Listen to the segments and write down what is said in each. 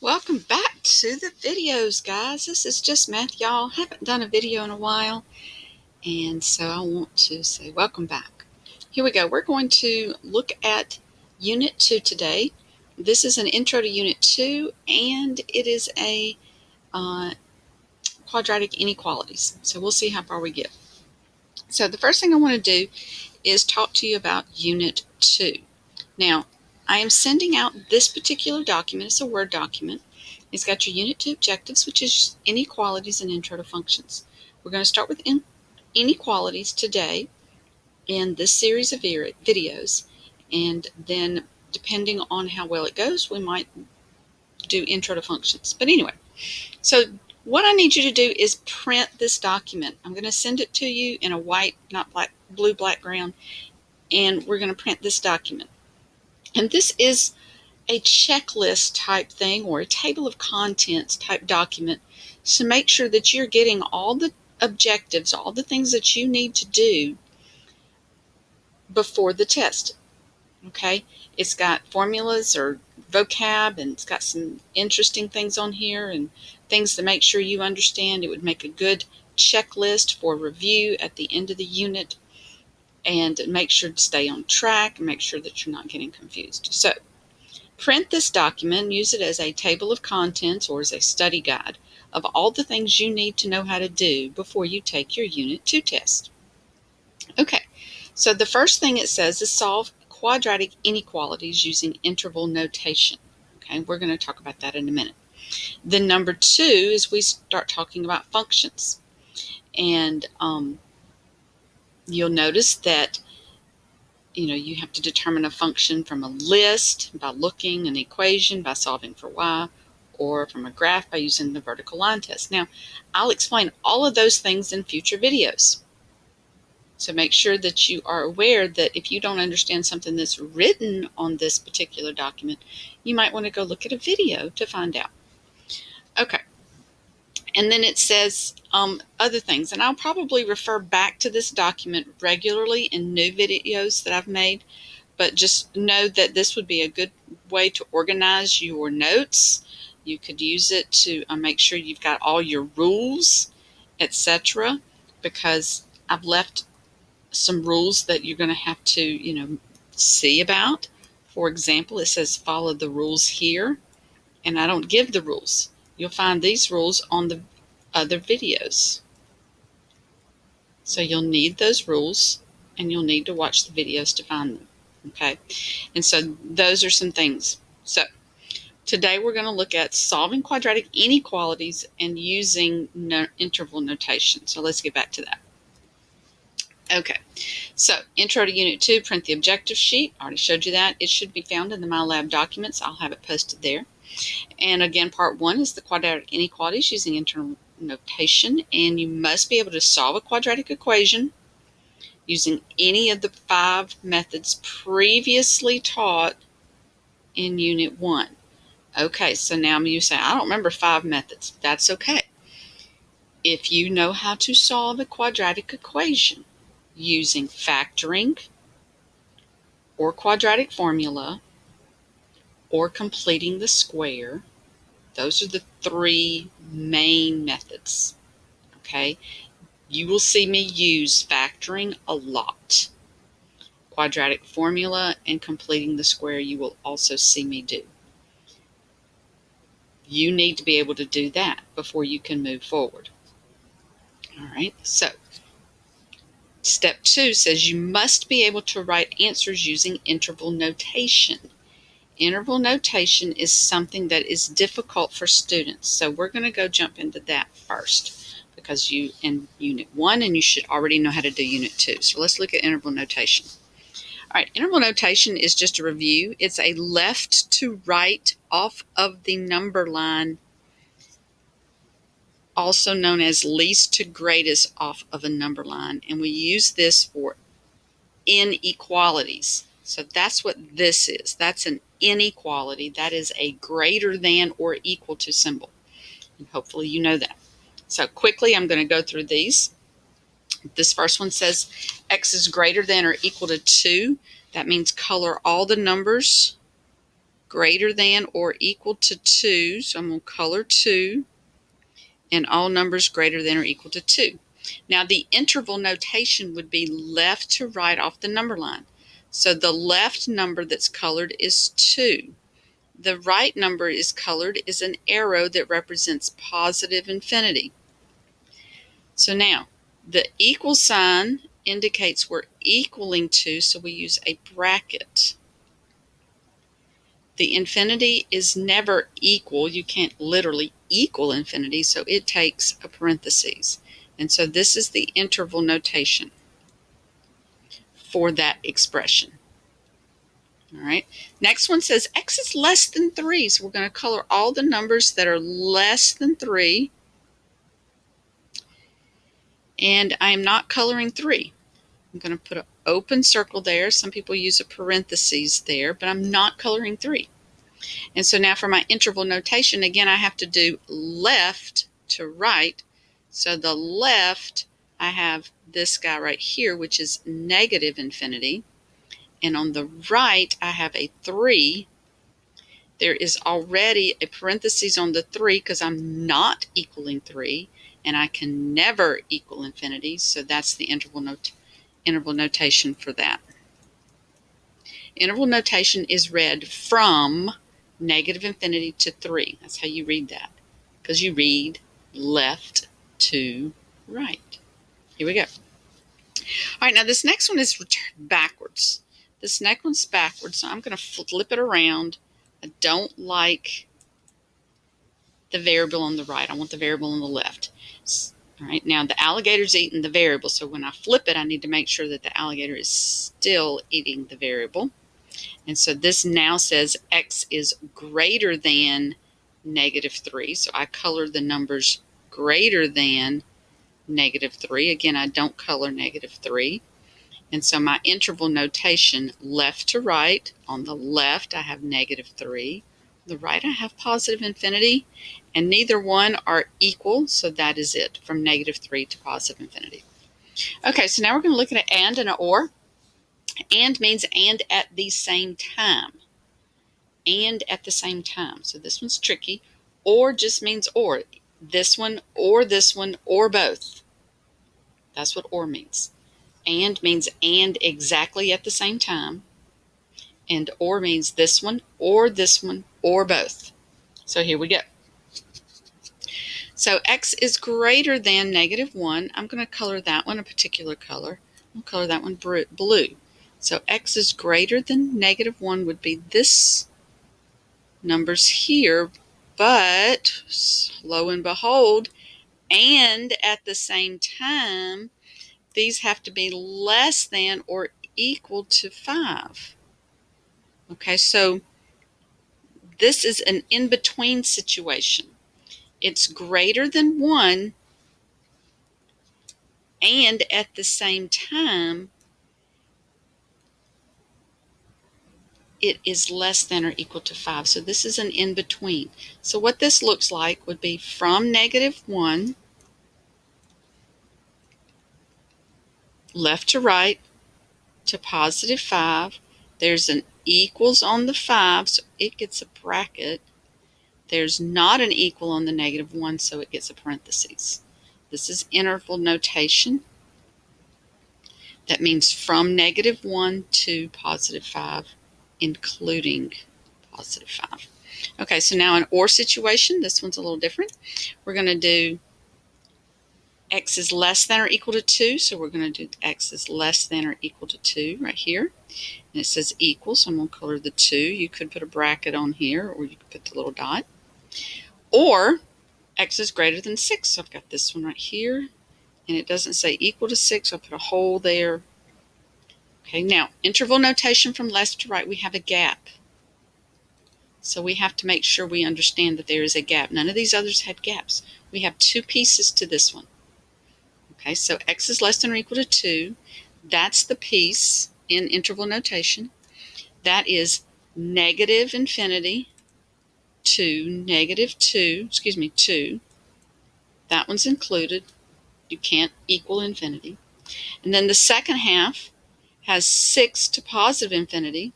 Welcome back to the videos, guys. This is just math, y'all. Haven't done a video in a while, and so I want to say welcome back. Here we go. We're going to look at Unit 2 today. This is an intro to Unit 2, and it is a quadratic inequalities. So we'll see how far we get. So the first thing I want to do is talk to you about Unit 2. Now, I am sending out this particular document. It's a Word document. It's got your Unit 2 objectives, which is inequalities and intro to functions. We're going to start with inequalities today in this series of videos, and then depending on how well it goes, we might do intro to functions. But anyway, so what I need you to do is print this document. I'm going to send it to you in a white, not black, blue background, and we're going to print this document. And this is a checklist type thing or a table of contents type document to make sure that you're getting all the objectives, all the things that you need to do before the test. Okay, it's got formulas or vocab, and it's got some interesting things on here and things to make sure you understand. It would make a good checklist for review at the end of the unit, and make sure to stay on track and make sure that you're not getting confused. So print this document and use it as a table of contents or as a study guide of all the things you need to know how to do before you take your Unit 2 test. Okay, so the first thing it says is solve quadratic inequalities using interval notation. Okay, we're going to talk about that in a minute. Then number 2 is we start talking about functions. And you'll notice that you have to determine a function from a list by looking an equation by solving for y, or from a graph by using the vertical line test. Now, I'll explain all of those things in future videos. So make sure that you are aware that if you don't understand something that's written on this particular document, you might want to go look at a video to find out. Okay. And then it says other things, and I'll probably refer back to this document regularly in new videos that I've made, but just know that this would be a good way to organize your notes. You could use it to make sure you've got all your rules, etc., because I've left some rules that you're going to have to, see about. For example, it says follow the rules here, and I don't give the rules. You'll find these rules on the other videos. So you'll need those rules, and you'll need to watch the videos to find them. Okay, and so those are some things. So today we're going to look at solving quadratic inequalities and using interval notation. So let's get back to that. Okay, so intro to Unit 2, print the objective sheet. I already showed you that. It should be found in the My Lab documents. I'll have it posted there. And again, part 1 is the quadratic inequalities using interval notation, and you must be able to solve a quadratic equation using any of the 5 methods previously taught in Unit 1. Okay, so now you say, I don't remember 5 methods. That's okay. If you know how to solve a quadratic equation using factoring or quadratic formula or completing the square, those are the 3 main methods. Okay, you will see me use factoring a lot. Quadratic formula and completing the square you will also see me do. You need to be able to do that before you can move forward. All right, so step 2 says you must be able to write answers using interval notation. Interval notation is something that is difficult for students, so we're going to go jump into that first because you in Unit 1 and you should already know how to do Unit 2. So let's look at interval notation. All right, interval notation is just a review. It's a left to right off of the number line, also known as least to greatest off of a number line, and we use this for inequalities. So that's what this is. That's an inequality. That is a greater than or equal to symbol. And hopefully you know that. So quickly, I'm going to go through these. This first one says x is greater than or equal to 2. That means color all the numbers greater than or equal to 2. So I'm going to color 2. And all numbers greater than or equal to 2. Now the interval notation would be left to right off the number line. So the left number that's colored is 2. The right number is colored is an arrow that represents positive infinity. So now the equal sign indicates we're equaling 2, so we use a bracket. The infinity is never equal. You can't literally equal infinity, so it takes a parentheses. And so this is the interval notation for that expression. All right. Next one says x is less than 3. So we're going to color all the numbers that are less than 3. And I am not coloring 3. I'm going to put an open circle there. Some people use a parentheses there, but I'm not coloring 3. And so now for my interval notation, again, I have to do left to right. So the left, I have this guy right here, which is negative infinity. And on the right, I have a 3. There is already a parenthesis on the 3 because I'm not equaling 3. And I can never equal infinity. So that's the interval notation for that. Interval notation is read from negative infinity to 3. That's how you read that, because you read left to right. Here we go. All right, now this next one is backwards. This next one's backwards, so I'm going to flip it around. I don't like the variable on the right. I want the variable on the left. All right, now the alligator's eating the variable, so when I flip it, I need to make sure that the alligator is still eating the variable. And so this now says x is greater than negative 3. So I color the numbers greater than negative 3. Again, I don't color negative 3. And so my interval notation, left to right, on the left I have negative 3. On the right I have positive infinity. And neither one are equal, so that is it, from negative 3 to positive infinity. Okay, so now we're going to look at an and an or. And means and at the same time. And at the same time. So this one's tricky. Or just means or. This one, or both. That's what or means. And means and exactly at the same time. And or means this one, or both. So here we go. So x is greater than negative 1. I'm going to color that one a particular color. I'll color that one blue. So x is greater than negative 1 would be this numbers here, but lo and behold, and at the same time, these have to be less than or equal to 5. Okay, so this is an in-between situation. It's greater than 1, and at the same time, it is less than or equal to 5. So this is an in-between. So what this looks like would be from negative 1, left to right, to positive 5. There's an equals on the 5, so it gets a bracket. There's not an equal on the negative 1, so it gets a parentheses. This is interval notation. That means from negative 1 to positive 5, including positive 5. Okay, so now an or situation, this one's a little different. We're going to do x is less than or equal to 2, so we're going to do x is less than or equal to 2 right here. And it says equal, so I'm going to color the 2. You could put a bracket on here, or you could put the little dot. Or x is greater than 6, so I've got this one right here. And it doesn't say equal to 6, so I'll put a hole there. Okay, now interval notation from left to right, we have a gap. So we have to make sure we understand that there is a gap. None of these others had gaps. We have 2 pieces to this one. Okay, so x is less than or equal to 2. That's the piece in interval notation. That is negative infinity to negative 2. That one's included. You can't equal infinity. And then the second half has 6 to positive infinity.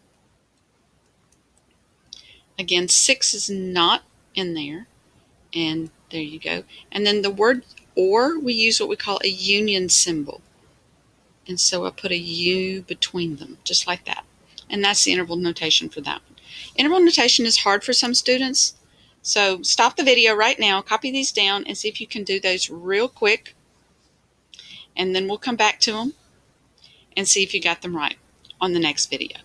Again, 6 is not in there. And there you go. And then the word or, we use what we call a union symbol. And so I put a U between them, just like that. And that's the interval notation for that one. Interval notation is hard for some students. So stop the video right now, copy these down, and see if you can do those real quick. And then we'll come back to them and see if you got them right on the next video.